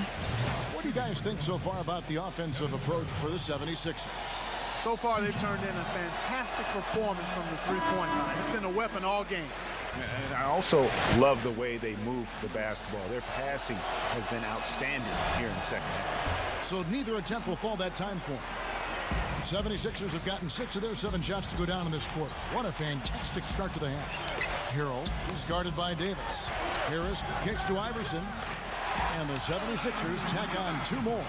Speaker 4: What do you guys think so far about the offensive approach for the 76ers?
Speaker 5: So far, they've turned in a fantastic performance from the three-point line. It's been a weapon all game.
Speaker 6: And I also love the way they move the basketball. Their passing has been outstanding here in the second half.
Speaker 4: So neither attempt will fall that time for them. The 76ers have gotten 6 of their 7 shots to go down in this quarter. What a fantastic start to the half. Hero is guarded by Davis. Harris kicks to Iverson. And the 76ers tack on 2 more.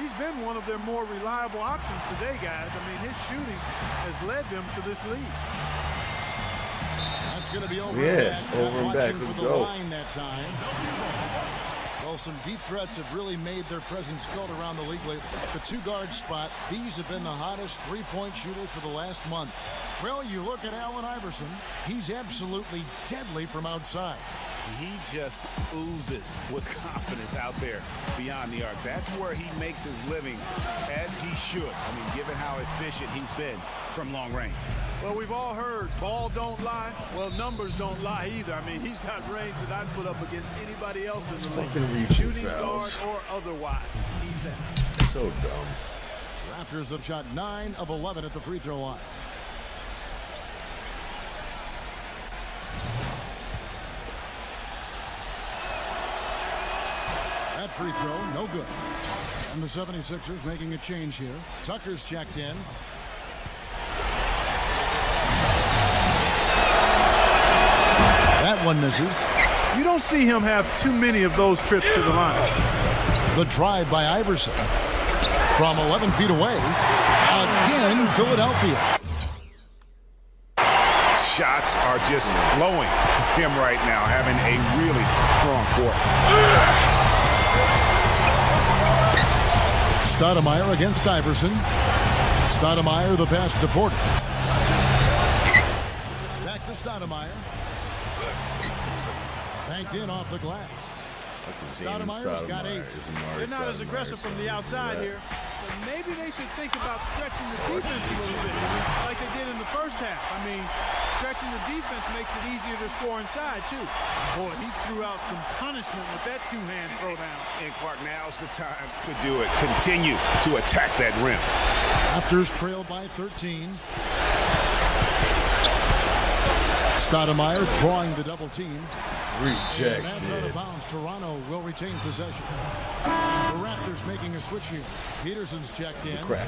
Speaker 5: He's been one of their more reliable options today, guys. I mean, his shooting has led them to this lead.
Speaker 4: That's going to be over.
Speaker 1: Yeah,
Speaker 4: and back.
Speaker 1: over and
Speaker 4: Not
Speaker 1: back.
Speaker 4: watching
Speaker 1: Let's
Speaker 4: for the
Speaker 1: go.
Speaker 4: line that time. Well, some deep threats have really made their presence felt around the league lately. The 2-guard spot, these have been the hottest 3-point shooters for the last month. Well, you look at Allen Iverson, he's absolutely deadly from outside.
Speaker 6: He just oozes with confidence out there beyond the arc. That's where he makes his living, as he should. I mean, given how efficient he's been from long range.
Speaker 5: Well, we've all heard ball don't lie. Well, numbers don't lie either. I mean, he's got range that I'd put up against anybody else in the league.
Speaker 1: Fucking reaching
Speaker 5: Shooting guard
Speaker 1: fouls.
Speaker 5: or otherwise. He's at.
Speaker 1: So dumb.
Speaker 4: Raptors have shot 9 of 11 at the free throw line. That free throw, no good. And the 76ers making a change here. Tucker's checked in. That one misses.
Speaker 5: You don't see him have too many of those trips to the line.
Speaker 4: The drive by Iverson. From 11 feet away. Again, Philadelphia.
Speaker 6: Shots are just flowing for him right now, having a really strong court.
Speaker 4: Stoudemire against Iverson. Stoudemire the pass to Porter. Back to Stoudemire. Banked in off the glass. Stoudemire's got 8.
Speaker 5: They're not as aggressive from the outside here, but maybe they should think about stretching the defense a little bit, like they did in the first half. I mean, stretching the defense makes it easier to score inside, too. Boy, he threw out some punishment with that two-hand throwdown.
Speaker 6: And Clark, now's the time to do it. Continue to attack that rim.
Speaker 4: Raptors trail by 13. Stoudemire drawing the double team. And that's out
Speaker 1: Rejected.
Speaker 4: of bounds. Toronto will retain possession. The Raptors making a switch here. Peterson's checked in.
Speaker 1: Crap.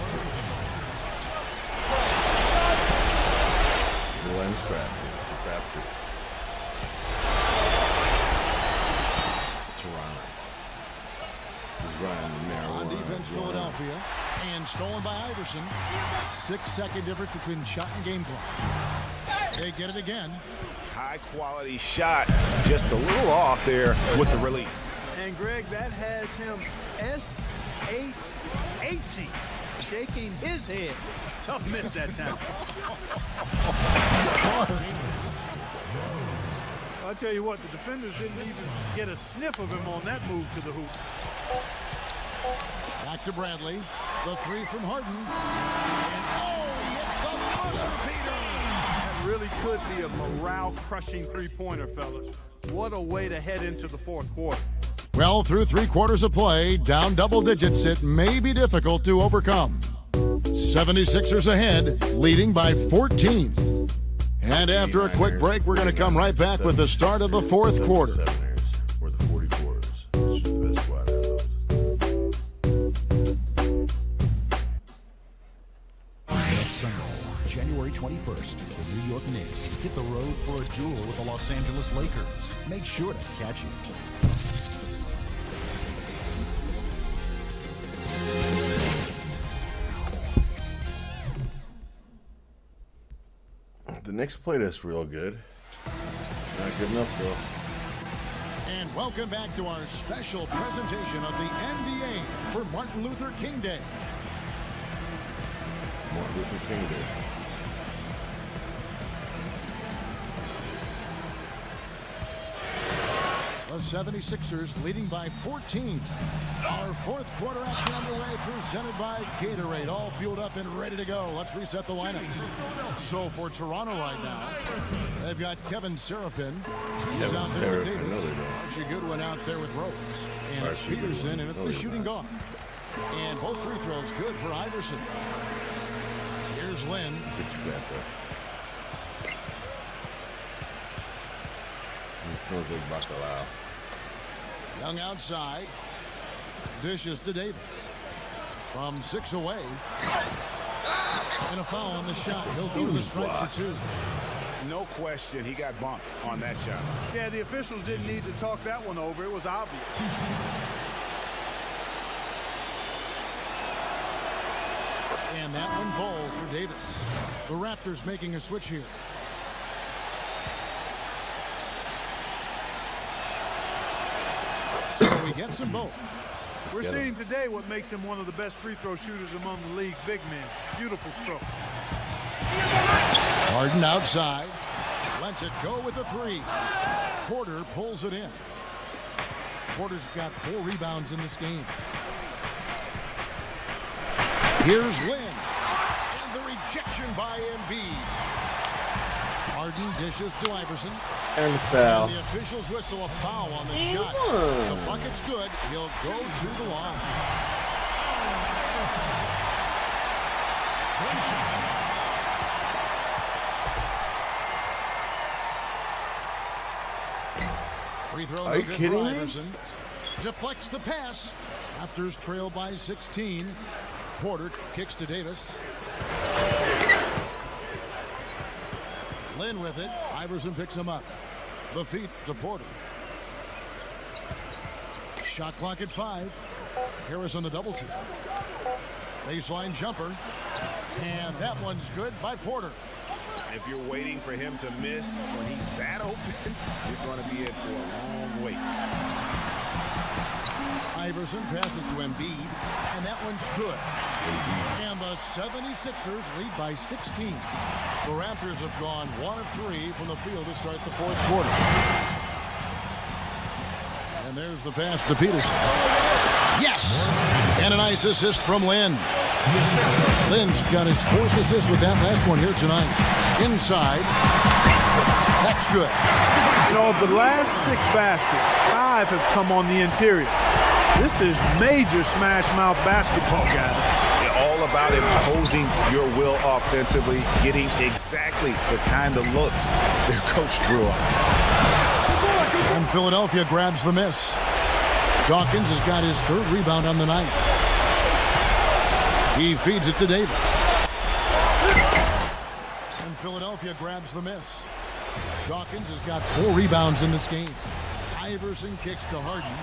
Speaker 1: Glenn's crafted. Raptors. Toronto. He's running the marijuana.
Speaker 4: On defense, Philadelphia. And stolen by Iverson. 6-second difference between shot and game clock. They get it again.
Speaker 6: High quality shot, just a little off there with the release.
Speaker 5: And, Greg, that has him S-H-H-ing, shaking his head. Tough miss that time. I'll tell you what, the defenders didn't even get a sniff of him on that move to the hoop.
Speaker 4: Back to Bradley. The three from Harden. And he hits the buzzer beater.
Speaker 5: That really could be a morale-crushing three-pointer, fellas. What a way to head into the fourth quarter.
Speaker 4: Well, through 3 quarters of play, down double digits, it may be difficult to overcome. 76ers ahead, leading by 14. And after a quick break, we're going to come right back with the start of the fourth quarter.
Speaker 1: 77ers or the 44ers. It's just the best squad out of those.
Speaker 8: Next Sunday, January 21st, the New York Knicks hit the road for a duel with the Los Angeles Lakers. Make sure to catch it.
Speaker 1: The Knicks played us real good. Not good enough, though.
Speaker 4: And welcome back to our special presentation of the NBA for Martin Luther King Day.
Speaker 1: Martin Luther King Day.
Speaker 4: The 76ers leading by 14. Our fourth quarter action underway, presented by Gatorade. All fueled up and ready to go. Let's reset the lineups. So for Toronto right now, they've got Kevin Seraphin. He's out there with Davis. Archie Goodwin out there with Rose. And it's Peterson and it's the shooting guard. And both free throws good for Iverson. Here's Lynn.
Speaker 1: Get you back there. It smells like bacalao.
Speaker 4: Young outside. Dishes to Davis. From 6 away. And a foul on the shot. He'll go to the strike for 2.
Speaker 6: No question, he got bumped on that shot.
Speaker 5: Yeah, the officials didn't need to talk that one over. It was obvious.
Speaker 4: And that one falls for Davis. The Raptors making a switch here. So he gets them both.
Speaker 5: We're seeing today what makes him one of the best free throw shooters among the league's big men. Beautiful stroke.
Speaker 4: Harden outside. Lets it go with a 3. Porter pulls it in. Porter's got 4 rebounds in this game. Here's Lynn. And the rejection by Embiid. Harden dishes to Iverson.
Speaker 1: And the foul.
Speaker 4: And the officials whistle a foul on the shot. The bucket's good. He'll go to the line. Free throw no good for Iverson. Deflects the pass. Raptors trail by 16. Porter kicks to Davis. Lynn with it. Iverson picks him up. The feet to Porter. Shot clock at 5. Harris on the double team. Baseline jumper. And that one's good by Porter.
Speaker 6: If you're waiting for him to miss when he's that open, you're going to be in for a long wait.
Speaker 4: Iverson passes to Embiid, and that one's good. And the 76ers lead by 16. The Raptors have gone 1 of 3 from the field to start the fourth quarter. And there's the pass to Peterson. Yes! And a nice assist from Lynn. Lynn's got his 4th assist with that last one here tonight. Inside. That's good.
Speaker 5: You know, of the last 6 baskets, 5 have come on the interior. This is major smash mouth basketball, guys.
Speaker 6: All about imposing your will offensively, getting exactly the kind of looks their coach drew up.
Speaker 4: And Philadelphia grabs the miss. Dawkins has got his 3rd rebound on the night. He feeds it to Davis. And Philadelphia grabs the miss. Dawkins has got 4 rebounds in this game. Iverson kicks to Harden.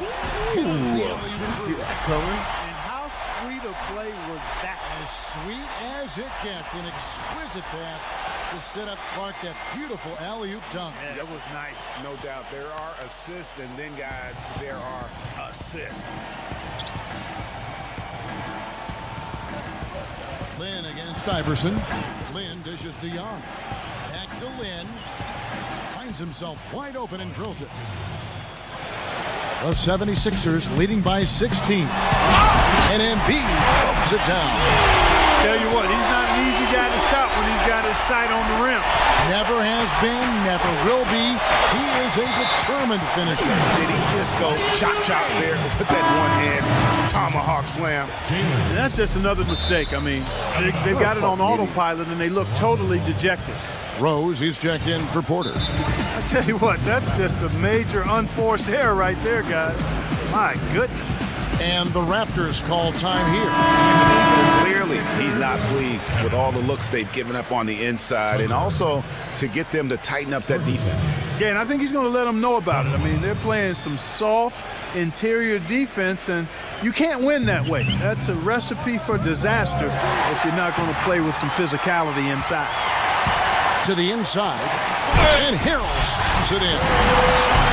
Speaker 1: Didn't see that coming.
Speaker 5: And how sweet a play was that?
Speaker 4: As sweet as it gets. An exquisite pass to set up Clark. That beautiful alley-oop dunk.
Speaker 5: Yeah, that was nice.
Speaker 6: No doubt. There are assists, and then, guys, there are assists.
Speaker 4: Lynn against Iverson. Lynn dishes to Young. Back to Lynn. finds himself wide open and drills it. The 76ers leading by 16. And Embiid throws it down.
Speaker 5: Tell you what, he's not an easy guy to stop when he's got his sight on the rim.
Speaker 4: Never has been, never will be. He is a determined finisher.
Speaker 6: Did he just go chop there with that one-hand tomahawk slam?
Speaker 5: And that's just another mistake. I mean, they've got it on autopilot, and they look totally dejected.
Speaker 4: Rose, he's checked in for Porter.
Speaker 5: I tell you what, that's just a major unforced error right there, guys. My goodness.
Speaker 4: And the Raptors call time here.
Speaker 6: Clearly, he's not pleased with all the looks they've given up on the inside, and also to get them to tighten up that defense.
Speaker 5: Yeah, and I think he's going to let them know about it. I mean, they're playing some soft interior defense, and you can't win that way. That's a recipe for disaster if you're not going to play with some physicality inside.
Speaker 4: To the inside, and Harrell slams it in.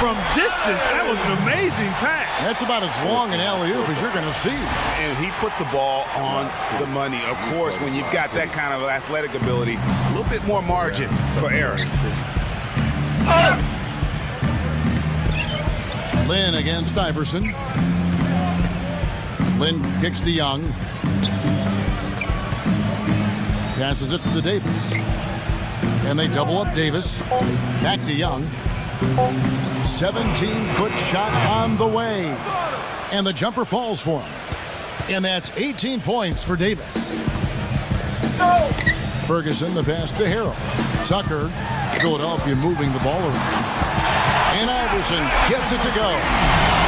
Speaker 5: From distance, that was an amazing pass.
Speaker 4: That's about as long an alley-oop as you're going to see.
Speaker 6: And he put the ball on the money. Of course, when you've got that kind of athletic ability, a little bit more margin for error.
Speaker 4: Lynn against Iverson. Lynn kicks to Young. Passes it to Davis. And they double up Davis. Back to Young. 17-foot shot on the way. And the jumper falls for him. And that's 18 points for Davis. Ferguson, the pass to Harrell. Tucker, Philadelphia moving the ball around. And Iverson gets it to go.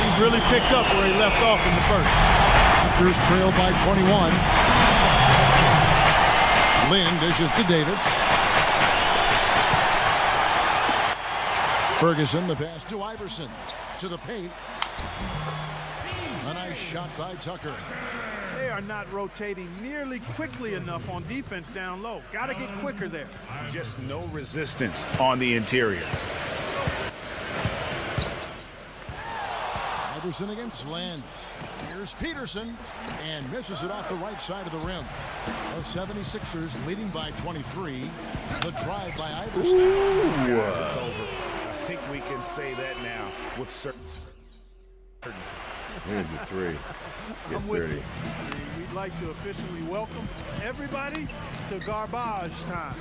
Speaker 5: He's really picked up where he left off in the first.
Speaker 4: Raptors trail by 21. Lynn dishes to Davis. Ferguson, the pass to Iverson. To the paint. A nice shot by Tucker.
Speaker 5: They are not rotating nearly quickly enough on defense down low. Got to get quicker there.
Speaker 6: Just no resistance on the interior.
Speaker 4: Iverson against Lynn. Here's Peterson, and misses it off the right side of the rim. The 76ers leading by 23. The drive by Iverson.
Speaker 6: It's over. I think we can say that now with certainty.
Speaker 1: Here's the three. Get
Speaker 5: I'm with
Speaker 1: 30.
Speaker 5: you. I mean, we'd like to officially welcome everybody to garbage time.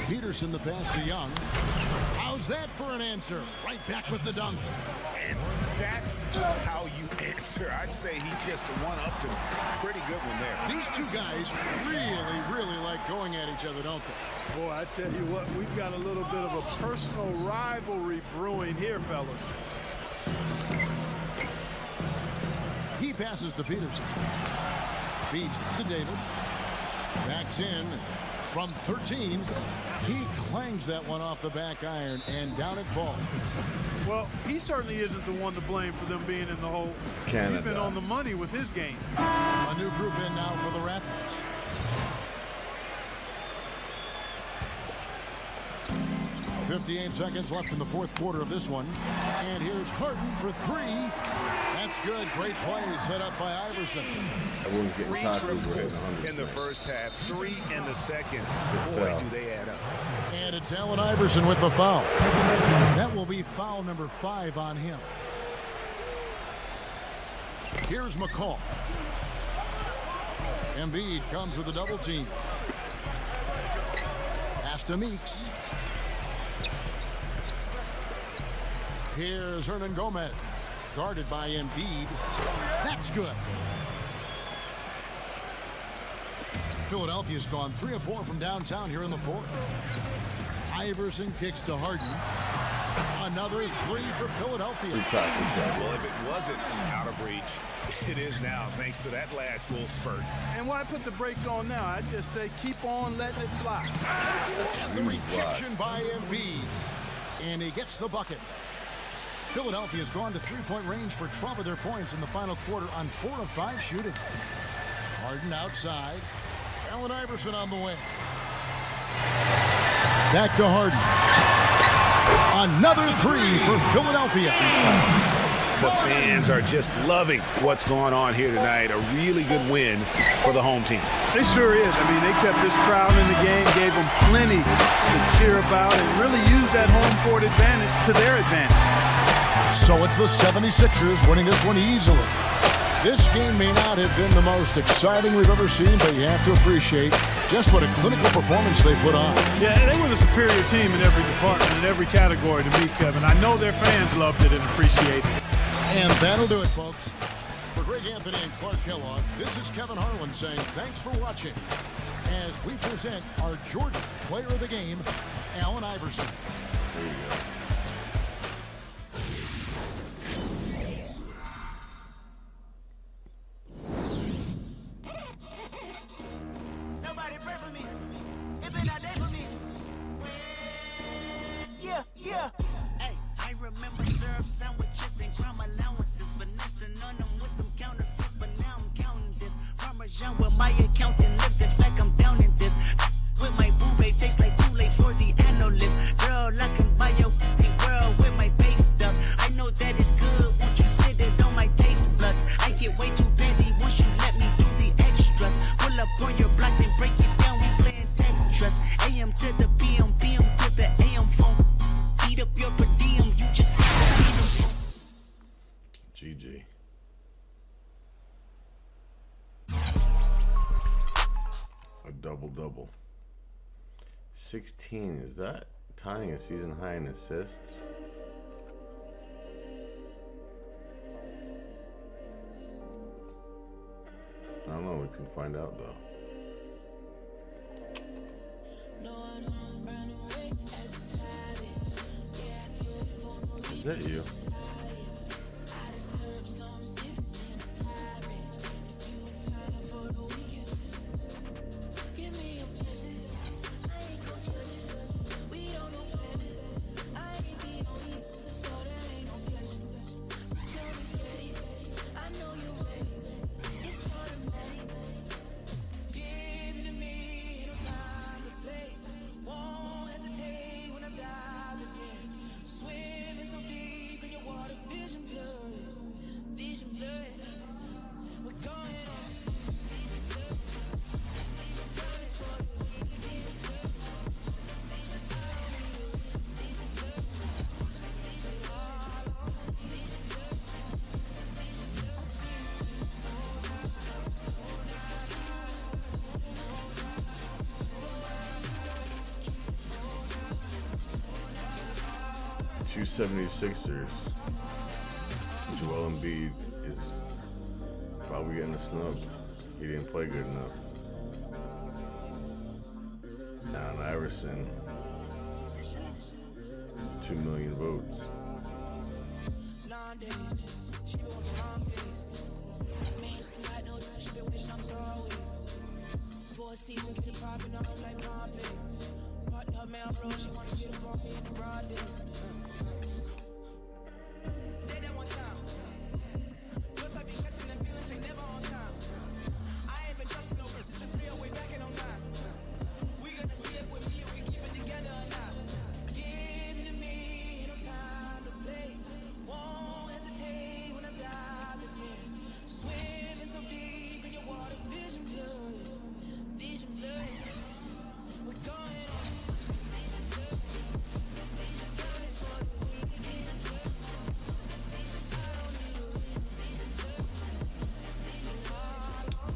Speaker 4: Peterson, the pass to Young. How's that for an answer? Right back with the dunk.
Speaker 6: And that's how you answer. I'd say he just one-upped him. Pretty good one there.
Speaker 4: These two guys really like going at each other, don't they?
Speaker 5: Boy, I tell you what, we've got a little bit of a personal rivalry brewing here, fellas.
Speaker 4: He passes to Peterson. Feeds to Davis. Backs in from 13. He clangs that one off the back iron, and down it falls.
Speaker 5: Well, he certainly isn't the one to blame for them being in the hole.
Speaker 1: Canada.
Speaker 5: He's been on the money with his game.
Speaker 4: A new group in now for the Raptors. 58 seconds left in the fourth quarter of this one. And here's Harden for three. That's good. Great play set up by Iverson.
Speaker 1: Everyone's getting
Speaker 6: Three
Speaker 1: tackled
Speaker 6: triples
Speaker 1: right
Speaker 6: in the first half, 3 in the second.
Speaker 1: Good
Speaker 6: Boy,
Speaker 1: foul.
Speaker 6: do they add up.
Speaker 4: And it's Allen Iverson with the foul. That will be foul number 5 on him. Here's McCall. Embiid comes with a double team. Pass to Meeks. Here's Hernan Gomez. Guarded by Embiid. That's good. Philadelphia's gone 3 of 4 from downtown here in the fourth. Iverson kicks to Harden. Another 3 for Philadelphia.
Speaker 6: Well, if it wasn't out of reach, it is now, thanks to that last little spurt.
Speaker 5: And why put the brakes on now? I just say keep on letting it fly.
Speaker 4: And the rejection by Embiid. And he gets the bucket. Philadelphia's gone to three-point range for 12 of their points in the final quarter on 4 of 5 shooting. Harden outside. Allen Iverson on the way. Back to Harden. Another 3 for Philadelphia.
Speaker 6: The fans are just loving what's going on here tonight. A really good win for the home team.
Speaker 5: It sure is. I mean, they kept this crowd in the game, gave them plenty to cheer about, and really used that home court advantage to their advantage.
Speaker 4: So it's the 76ers winning this one easily. This game may not have been the most exciting we've ever seen, but you have to appreciate just what a clinical performance they put on.
Speaker 5: Yeah, they were the superior team in every department, in every category to me, Kevin. I know their fans loved it and appreciated it.
Speaker 4: And that'll do it, folks. For Greg Anthony and Clark Kellogg, this is Kevin Harlan saying thanks for watching as we present our Jordan Player of the Game, Allen Iverson.
Speaker 1: There you go.
Speaker 2: Nobody pray for me. It been a day for me. Yeah. Hey, I remember syrup sandwiches and crime allowances, finessing on them with some counterfeits, but now I'm counting this. Parmesan with my accountant lips. In fact, I'm down in this. With my boo babe, tastes like Kool-Aid for the analyst. Girl, I can buy your world with my base stuff. I know that it's good. Won't you sit it on my taste buds? I get way too petty once you let me do the extras. Pull up on your block and break it down. We playing Tetris. AM to the PM, PM to the AM phone. Eat up your per diem. You just
Speaker 1: GG. A double-double. 16, is that tying a season high in assists? I don't know, we can find out though. Is that you? Two 76ers. Joel Embiid is probably getting a snub. He didn't play good enough. Allen Iverson, 2 million votes.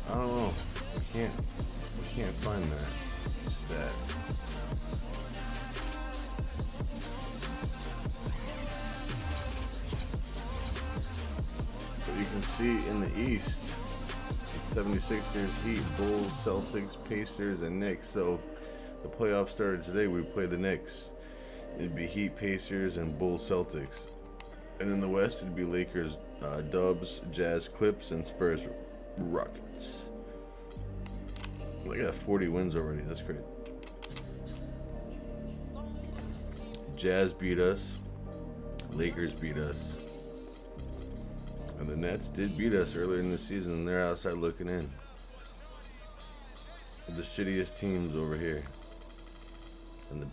Speaker 1: I don't know. We can't find that stat. But you can see in the East, it's 76ers, Heat, Bulls, Celtics, Pacers, and Knicks. So the playoffs started today. We play the Knicks. It'd be Heat, Pacers, and Bulls, Celtics. And in the West, it'd be Lakers, Dubs, Jazz, Clips, and Spurs, Rockets. They got 40 wins already. That's great. Jazz beat us. Lakers beat us. And the Nets did beat us earlier in the season, and they're outside looking in. The shittiest teams over here.